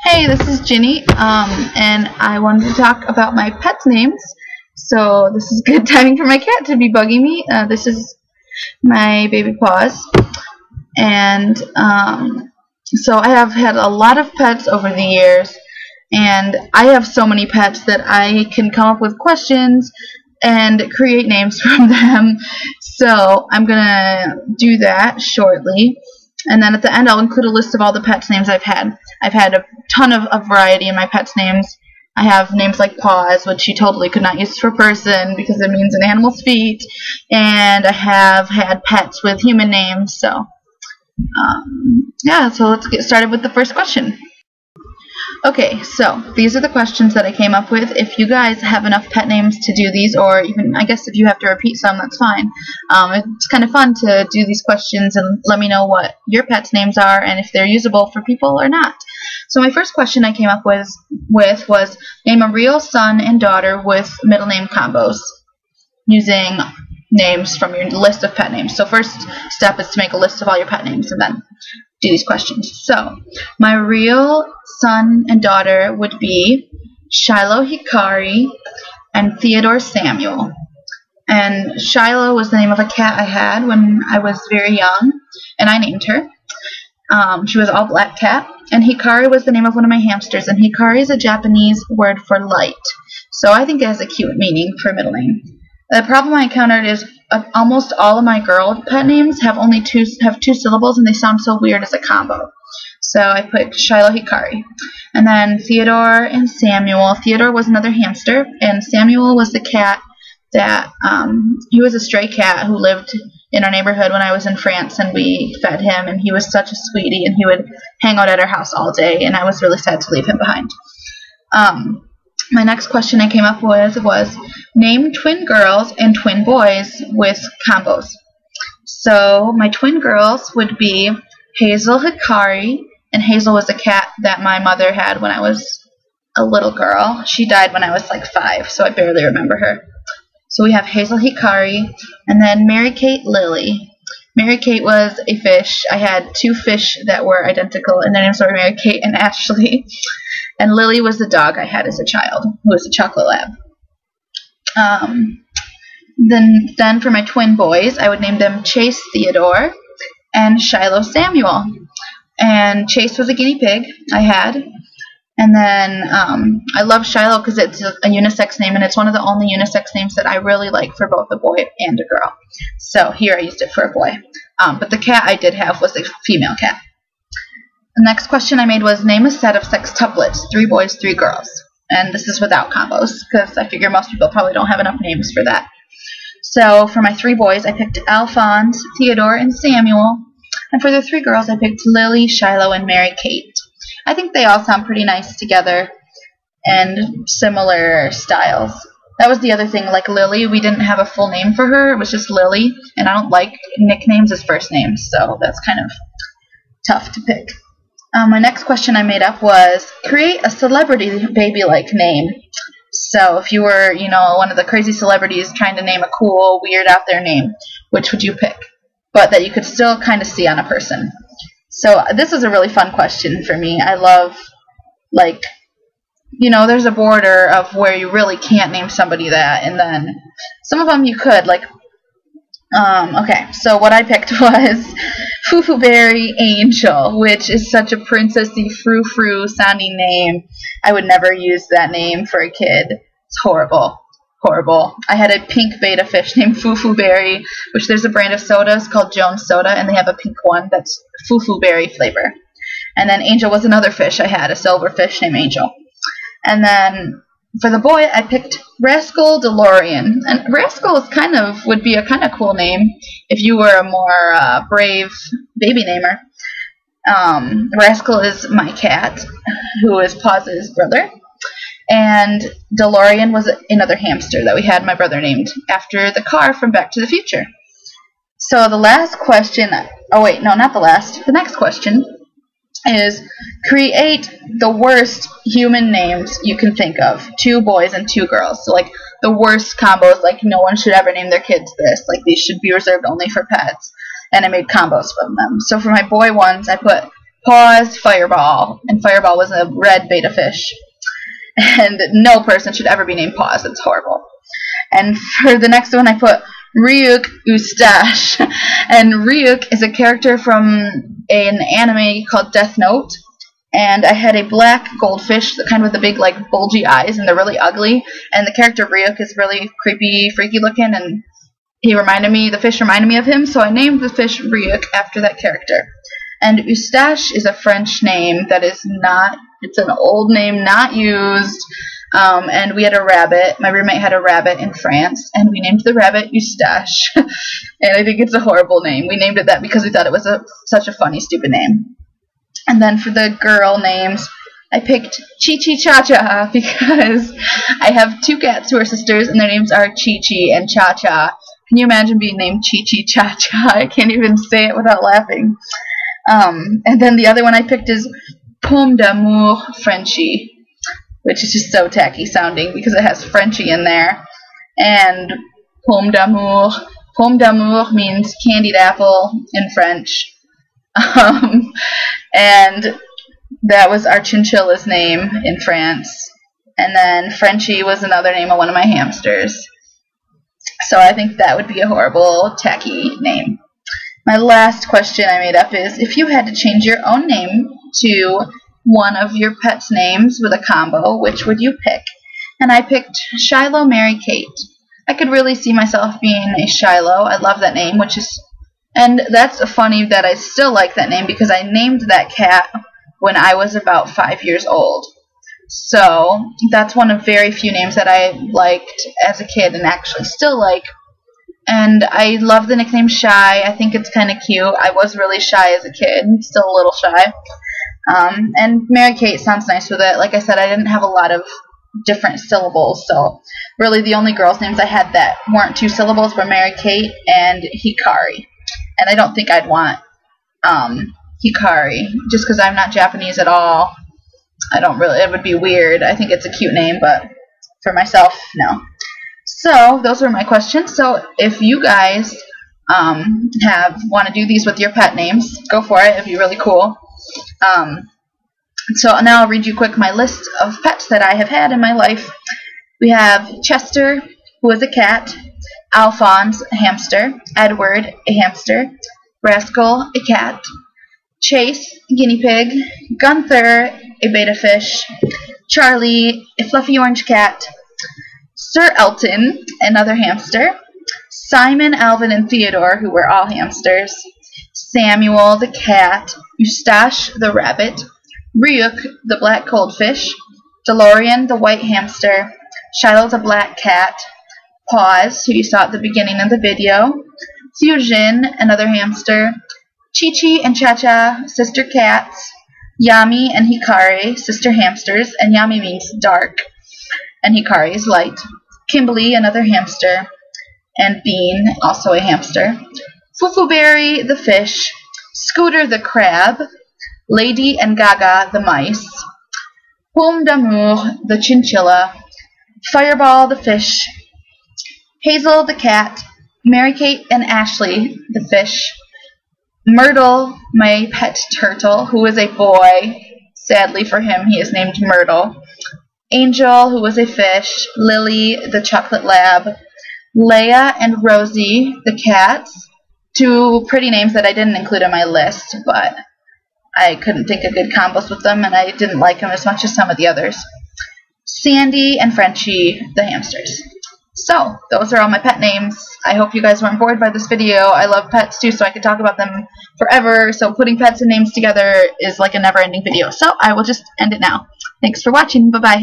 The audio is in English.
Hey, this is Ginny, and I wanted to talk about my pets' names. So this is good timing for my cat to be bugging me. This is my baby Paws, and so I have had a lot of pets over the years, and I have so many pets that I can come up with questions and create names from them. So I'm gonna do that shortly. And then at the end, I'll include a list of all the pets' names I've had. I've had a ton of variety in my pets' names. I have names like Paws, which you totally could not use for person because it means an animal's feet. And I have had pets with human names. So, yeah, so let's get started with the first question. Okay, so these are the questions that I came up with. If you guys have enough pet names to do these, or even, I guess if you have to repeat some, that's fine. It's kind of fun to do these questions and let me know what your pets' names are and if they're usable for people or not. So my first question I came up with was name a real son and daughter with middle name combos using names from your list of pet names. So first step is to make a list of all your pet names and then do these questions. So my real son and daughter would be Shiloh Hikari and Theodore Samuel. And Shiloh was the name of a cat I had when I was very young, and I named her. She was all black cat. And Hikari was the name of one of my hamsters, and Hikari is a Japanese word for light. So I think it has a cute meaning for a middle name. The problem I encountered is almost all of my girl pet names have only two syllables, and they sound so weird as a combo. So I put Shiloh Hikari. And then Theodore and Samuel. Theodore was another hamster, and Samuel was the cat that, he was a stray cat who lived in our neighborhood when I was in France, and we fed him, and he was such a sweetie, and he would hang out at our house all day, and I was really sad to leave him behind. My next question I came up with was name twin girls and twin boys with combos. So my twin girls would be Hazel Hikari, and Hazel was a cat that my mother had when I was a little girl. She died when I was like 5, so I barely remember her. So we have Hazel Hikari, and then Mary Kate Lily. Mary Kate was a fish. I had 2 fish that were identical, and their names were Mary Kate and Ashley. And Lily was the dog I had as a child, who was a chocolate lab. Then for my twin boys, I would name them Chase Theodore and Shiloh Samuel. And Chase was a guinea pig I had. And then I love Shiloh because it's a unisex name, and it's one of the only unisex names that I really like for both a boy and a girl. So here I used it for a boy. But the cat I did have was a female cat. The next question I made was name a set of sextuplets, 3 boys, 3 girls. And this is without combos, because I figure most people probably don't have enough names for that. So for my 3 boys, I picked Alphonse, Theodore, and Samuel. And for the 3 girls, I picked Lily, Shiloh, and Mary Kate. I think they all sound pretty nice together and similar styles. That was the other thing, like Lily, we didn't have a full name for her. It was just Lily, and I don't like nicknames as first names, so that's kind of tough to pick. My next question I made up was create a celebrity baby-like name. So if you were, one of the crazy celebrities trying to name a cool, weird, out there name, which would you pick? But that you could still kind of see on a person. So this is a really fun question for me. I love, there's a border of where you really can't name somebody that, and then some of them you could, okay, so what I picked was Foo Berry Angel, which is such a princessy frou-frou sounding name. I would never use that name for a kid. It's horrible. Horrible. I had a pink betta fish named Foo Berry, which there's a brand of sodas called Jones Soda, and they have a pink one that's Foo Berry flavor. And then Angel was another fish I had, a silver fish named Angel. And then for the boy, I picked Rascal DeLorean. And Rascal would be a kind of cool name if you were a more brave baby namer. Rascal is my cat, who is Paw's brother. And DeLorean was another hamster that we had my brother named after the car from Back to the Future. So the last question, the next question is create the worst human names you can think of. 2 boys and 2 girls. So the worst combos, no one should ever name their kids this. These should be reserved only for pets. And I made combos from them. So for my boy ones, I put Paws, Fireball, and Fireball was a red betta fish. And no person should ever be named Paws. It's horrible. And for the next one, I put Ryuk Eustache. And Ryuk is a character from an anime called Death Note. And I had a black goldfish, the kind with the big, like, bulgy eyes, and they're really ugly. And the character Ryuk is really creepy, freaky looking, and the fish reminded me of him, so I named the fish Ryuk after that character. And Eustache is a French name that is not, it's an old name, not used. And we had a rabbit. My roommate had a rabbit in France, and we named the rabbit Eustache. And I think it's a horrible name. We named it that because we thought it was such a funny, stupid name. And then for the girl names, I picked Chi-Chi Cha-Cha because I have two cats who are sisters, and their names are Chi-Chi and Cha-Cha. Can you imagine being named Chi-Chi Cha-Cha? I can't even say it without laughing. And then the other one I picked is Pomme d'Amour Frenchie, which is just so tacky sounding because it has Frenchie in there. And Pomme d'Amour means candied apple in French. And that was our chinchilla's name in France. And then Frenchie was another name of one of my hamsters. So I think that would be a horrible, tacky name. My last question I made up is, if you had to change your own name to one of your pet's names with a combo, which would you pick? And I picked Shiloh Mary Kate. I could really see myself being a Shiloh. I love that name, and that's funny that I still like that name because I named that cat when I was about 5 years old. So that's one of very few names that I liked as a kid and actually still like. And I love the nickname Shy. I think it's kind of cute. I was really shy as a kid, still a little shy. And Mary Kate sounds nice with it. Like I said, I didn't have a lot of different syllables, so really the only girls' names I had that weren't 2 syllables were Mary Kate and Hikari. And I don't think I'd want Hikari, just because I'm not Japanese at all. It would be weird. I think it's a cute name, but for myself, no. So those were my questions. So if you guys want to do these with your pet names, go for it. It'd be really cool. So now I'll read you quick my list of pets that I have had in my life. We have Chester, who is a cat, Alphonse, a hamster, Edward, a hamster, Rascal, a cat, Chase, a guinea pig, Gunther, a betta fish, Charlie, a fluffy orange cat, Sir Elton, another hamster, Simon, Alvin, and Theodore, who were all hamsters, Samuel, the cat, Eustache, the rabbit, Ryuk, the black goldfish, DeLorean, the white hamster, Shiloh, the black cat, Paws, who you saw at the beginning of the video, Fusion, another hamster, Chi-Chi and Cha-Cha, sister cats, Yami and Hikari, sister hamsters, and Yami means dark, and Hikari is light, Kimberly, another hamster, and Bean, also a hamster, Fufuberry, the fish, Scooter, the crab, Lady and Gaga, the mice, Pomme d'Amour, the chinchilla, Fireball, the fish, Hazel, the cat, Mary Kate and Ashley, the fish, Myrtle, my pet turtle, who is a boy. Sadly for him, he is named Myrtle. Angel, who was a fish, Lily, the chocolate lab, Leia and Rosie, the cats. 2 pretty names that I didn't include in my list, but I couldn't think of good combos with them, and I didn't like them as much as some of the others. Sandy and Frenchie, the hamsters. So, those are all my pet names. I hope you guys weren't bored by this video. I love pets too, so I could talk about them forever. So putting pets and names together is like a never-ending video. So I will just end it now. Thanks for watching. Bye-bye.